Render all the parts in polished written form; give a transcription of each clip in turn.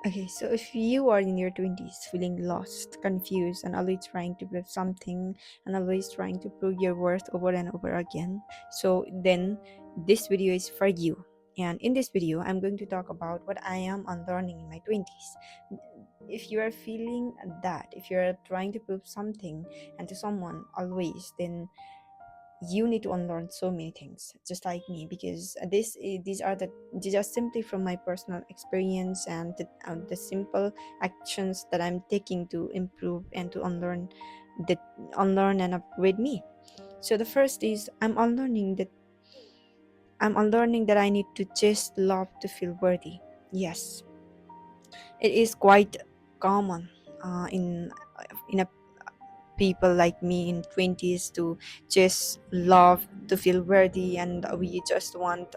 Okay, so if you are in your 20s feeling lost, confused, and always trying to prove something and always trying to prove your worth over and over again, so then this video is for you. And in this video, I'm going to talk about what I am unlearning in my 20s. If you are feeling that, if you're trying to prove something and to someone always, then you need to unlearn so many things just like me, because these are simply from my personal experience and the simple actions that I'm taking to improve and to that unlearn and upgrade me. So the first is I'm unlearning that I need to just love to feel worthy. Yes, it is quite common in a people like me in 20s to just love to feel worthy, and we just want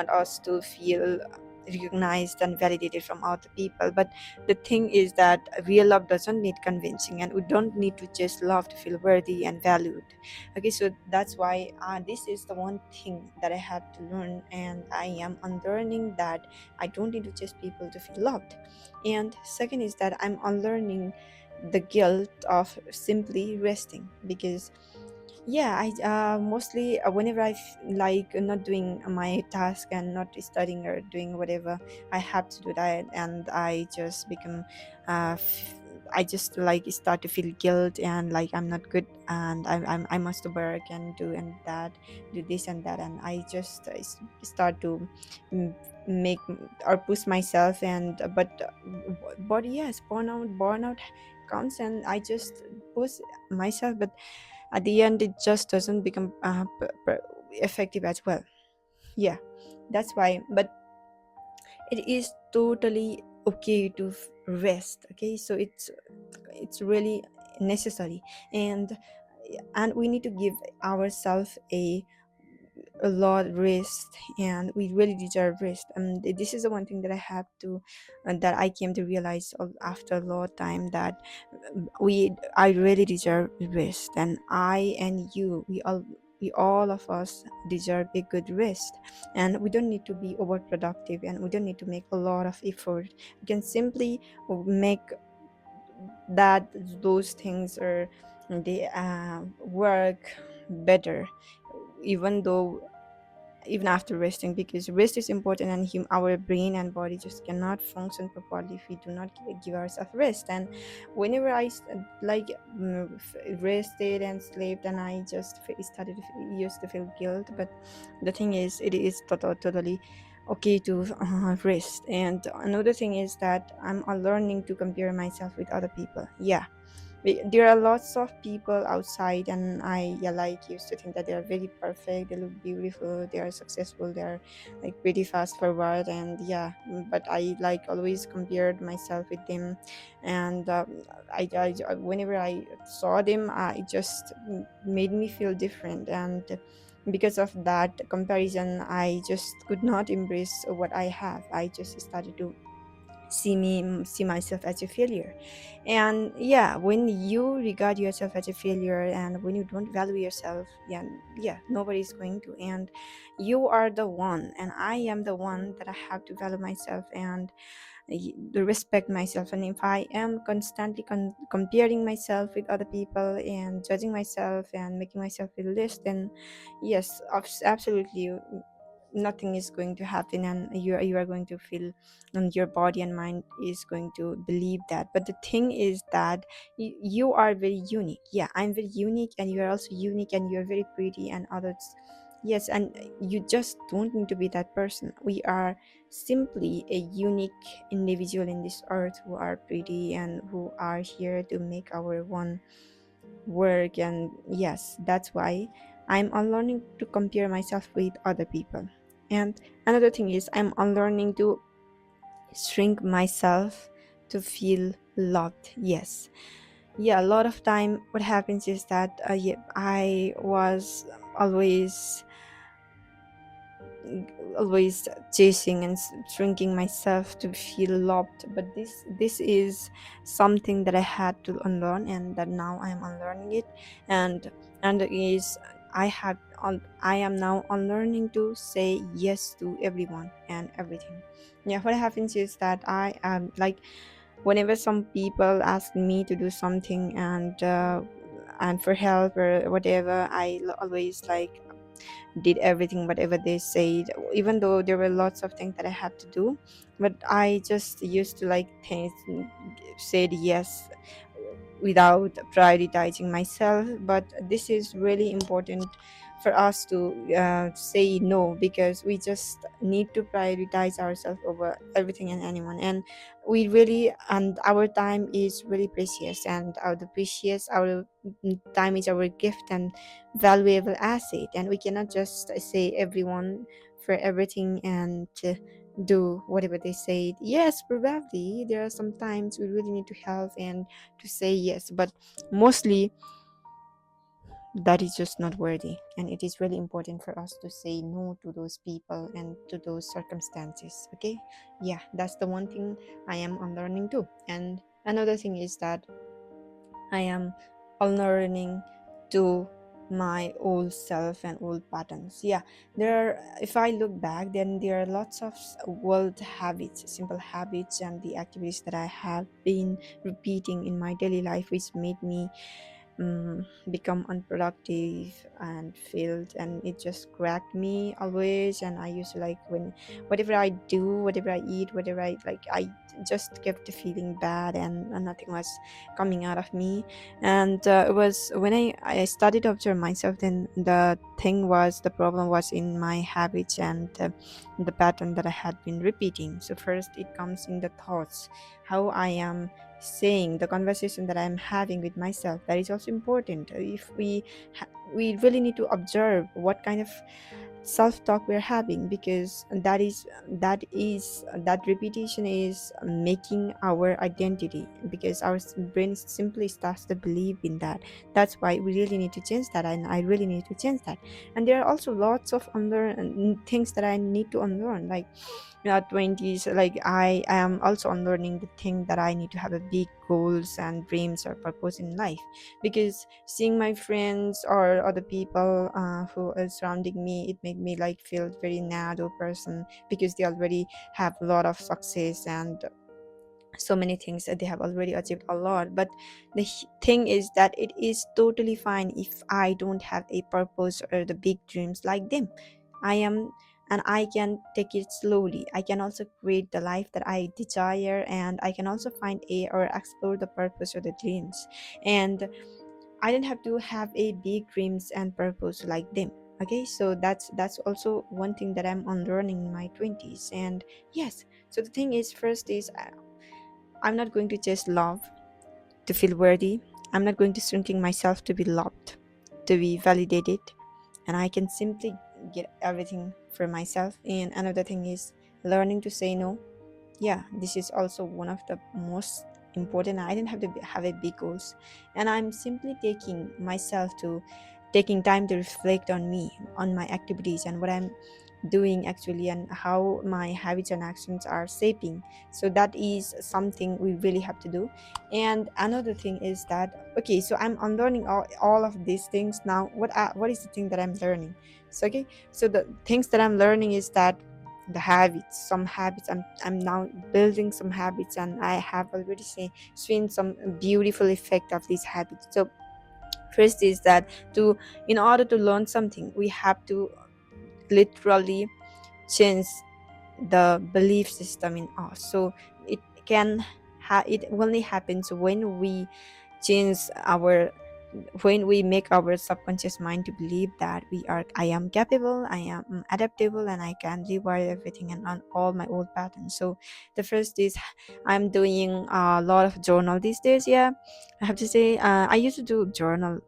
us to feel recognized and validated from other people. But the thing is that real love doesn't need convincing, and we don't need to just love to feel worthy and valued. Okay, so that's why this is the one thing that I had to learn, and I am unlearning that I don't need to just people to feel loved. And second is that I'm unlearning the guilt of simply resting, because yeah, I mostly whenever like not doing my task and not studying or doing whatever I have to do that, and I just become I just like start to feel guilt and like I'm not good, and I must work and do and that, do this and that, and I just start to mm, make or push myself. And but yes, burnout comes, and I just push myself, but at the end it just doesn't become effective as well. Yeah, that's why. But it is totally okay to rest. Okay, so it's really necessary, and we need to give ourselves a lot rest, and we really deserve rest. And this is the one thing that I have to that I came to realize after a lot of time, that I really deserve rest, and I and you, we all of us deserve a good rest. And we don't need to be overproductive, and we don't need to make a lot of effort. We can simply make that those things or they work better, even though even after resting, because rest is important, and our brain and body just cannot function properly if we do not give ourselves rest. And whenever like rested and slept, and I just started to used to feel guilt. But the thing is, it is totally okay to rest. And another thing is that I'm learning to compare myself with other people. Yeah, there are lots of people outside, and I, yeah, like used to think that they are very perfect, they look beautiful, they are successful, they are like pretty fast forward. And yeah, but I like always compared myself with them. And whenever I saw them, I just made me feel different. And because of that comparison, I just could not embrace what I have. I just started to see myself as a failure. And yeah, when you regard yourself as a failure, and when you don't value yourself, yeah, nobody's going to. And you are the one, and I am the one that I have to value myself, and to respect myself. And if I am constantly comparing myself with other people and judging myself and making myself feel less, then yes, absolutely nothing is going to happen, and you are going to feel, and your body and mind is going to believe that. But the thing is that you are very unique. Yeah, I'm very unique, and you are also unique, and you are very pretty, and others, yes. And you just don't need to be that person. We are simply a unique individual in this earth who are pretty and who are here to make our one work. And yes, that's why I'm unlearning to compare myself with other people. And another thing is, I'm unlearning to shrink myself to feel loved. Yes, yeah, a lot of time what happens is that yeah, I was always always chasing and shrinking myself to feel loved. But this is something that I had to unlearn, and that now I am unlearning it. And is I have I am now unlearning to say yes to everyone and everything. Yeah, what happens is that I am like, whenever some people ask me to do something and for help or whatever, always like did everything whatever they said, even though there were lots of things that I had to do. But I just used to like things, said yes without prioritizing myself. But this is really important for us to say no, because we just need to prioritize ourselves over everything and anyone. And we really, and our time is really precious, and our time is our gift and valuable asset, and we cannot just say everyone for everything and do whatever they say. Yes, probably there are some times we really need to help and to say yes, but mostly that is just not worthy, and it is really important for us to say no to those people and to those circumstances. Okay, yeah, that's the one thing I am unlearning too. And another thing is that I am unlearning to my old self and old patterns. Yeah, if I look back, then there are lots of world habits, simple habits, and the activities that I have been repeating in my daily life, which made me become unproductive and failed, and it just cracked me always. And I used to like, when whatever I do, whatever I eat, whatever I like, I just kept feeling bad, and nothing was coming out of me. And it was when I started to observe myself, then the problem was in my habits and the pattern that I had been repeating. So first it comes in the thoughts, how I am saying, the conversation that I'm having with myself. That is also important. If we really need to observe what kind of self-talk we're having, because that repetition is making our identity, because our brain simply starts to believe in that. That's why we really need to change that, and I really need to change that. And there are also lots of unlearn things that I need to unlearn, like 20s. Like I am also unlearning the thing that I need to have a big goals and dreams or purpose in life, because seeing my friends or other people who are surrounding me, it made me like feel very narrow person, because they already have a lot of success and so many things that they have already achieved a lot. But the thing is that it is totally fine if I don't have a purpose or the big dreams like them. I am, and I can take it slowly. I can also create the life that I desire, and I can also find a or explore the purpose or the dreams. And I don't have to have a big dreams and purpose like them. Okay, so that's also one thing that I'm unlearning in my 20s. And yes, so the thing is, first is I'm not going to just love to feel worthy. I'm not going to shrinking myself to be loved, to be validated, and I can simply get everything for myself. And another thing is learning to say no. Yeah, this is also one of the most important. I didn't have to have a big goals, and I'm simply taking time to reflect on me, on my activities, and what I'm doing actually, and how my habits and actions are shaping. So that is something we really have to do. And another thing is that, okay, so I'm unlearning all of these things now. What is the thing that I'm learning? So okay, so the things that I'm learning is that the habits, some habits, I'm now building some habits, and I have already seen some beautiful effect of these habits. So first is that, to in order to learn something, we have to literally change the belief system in us. So it it only happens when we change our when we make our subconscious mind to believe that I am capable, I am adaptable, and I can rewire everything and on all my old patterns. So the first is, I'm doing a lot of journal these days. Yeah, I have to say, I used to do journal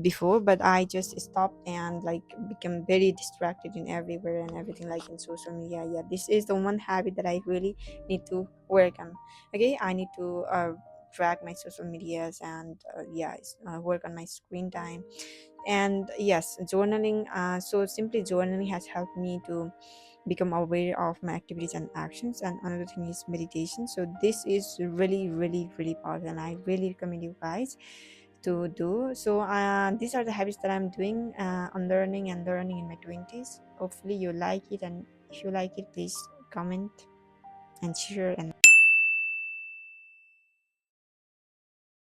before, but I just stopped and like become very distracted in everywhere and everything, like in social media. Yeah, this is the one habit that I really need to work on. Okay, I need to track my social medias and work on my screen time. And yes, journaling, so simply journaling has helped me to become aware of my activities and actions. And another thing is meditation. So this is really really really powerful, and I really recommend you guys to do. So these are the habits that I'm doing, unlearning and learning in my 20s. Hopefully you like it, and if you like it, please comment and share and